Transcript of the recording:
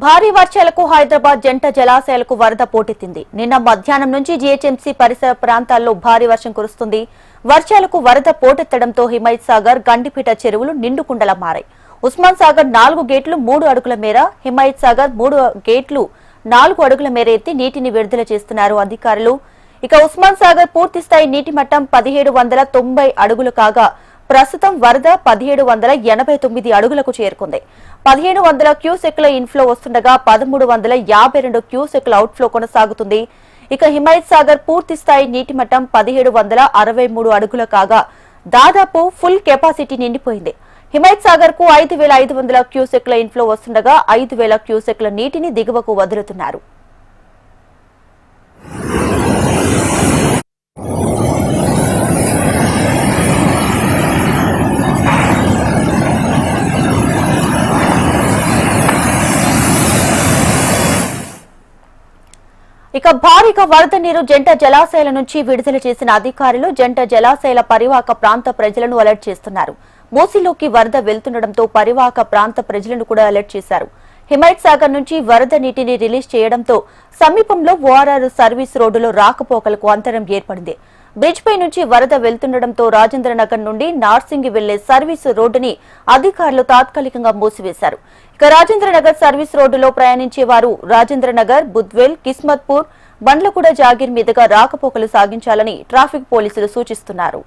భారీ వర్షాలకు హైదరాబాద్ జంట జలాశయాలకు వరద పోటెత్తింది. నిన్న మధ్యాహ్నం నుంచి జీహెచ్ఎంసీ పరిసర ప్రాంతాల్లో భారీ వర్షం కురుస్తుంది. వర్షాలకు వరద పోటెత్తడంతో హిమాయత్ సాగర్, గండిపేట చెరువులు నిండుకుండలా మారాయి. ఉస్మాన్ సాగర్ 4 గేట్లు 3 అడుగుల మేర, హిమాయత్ సాగర్ 3 గేట్లు 4 అడుగుల మేర ఎత్తి నీటిని విడుదల చేస్తున్నారు అధికారులు. ఇక ఉస్మాన్ సాగర్ పూర్తిస్థాయి నీటి మట్టం 1790 అడుగులు కాగా ప్రస్తుతం వరద 1789 అడుగులకు చేరుకుంది. 1500 క్యూసెక్ల ఇన్ఫ్లో వస్తుండగా 1352 క్యూసెక్ల అవుట్ఫ్లో కొనసాగుతుంది. ఇక హిమాయత్ సాగర్ పూర్తి స్థాయి నీటి మట్టం 1763 అడుగుల కాగా దాదాపు ఫుల్ కెపాసిటీ నిండిపోయింది. హిమాయత్ సాగర్ కు 5500 క్యూసెక్ల ఇన్ఫ్లో వస్తుండగా 5000 క్యూసెక్ల నీటిని దిగువకు వదులుతున్నారు. ఇక భారీగా వరద నీరు జంట జలాశయాల నుంచి విడుదల చేసిన అధికారులు జంట జలాశయాల పరివాహక ప్రాంత ప్రజలను అలర్ట్ చేస్తున్నారు. మూసీలోకి వరద వెళ్తుండటంతో పరివాహక ప్రాంత ప్రజలను కూడా అలర్ట్ చేశారు. హిమాయత్ సాగర్ నుంచి వరద నీటిని రిలీజ్ చేయడంతో సమీపంలో ఓఆర్ఆర్ సర్వీస్ రోడ్డులో రాకపోకలకు అంతరం ఏర్పడింది. బ్రిడ్జ్ పై నుంచి వరద వెళ్తుండటంతో రాజేంద్రనగర్ నుండి నార్సింగి వెళ్లే సర్వీసు రోడ్డుని అధికారులు తాత్కాలికంగా మూసివేశారు. ఇక రాజేంద్రనగర్ సర్వీస్ రోడ్డులో ప్రయాణించే వారు రాజేంద్రనగర్, బుద్వేల్, కిస్మత్పూర్, బండ్లగూడ జాగీర్ మీదుగా రాకపోకలు సాగించాలని ట్రాఫిక్ పోలీసులు సూచిస్తున్నారు.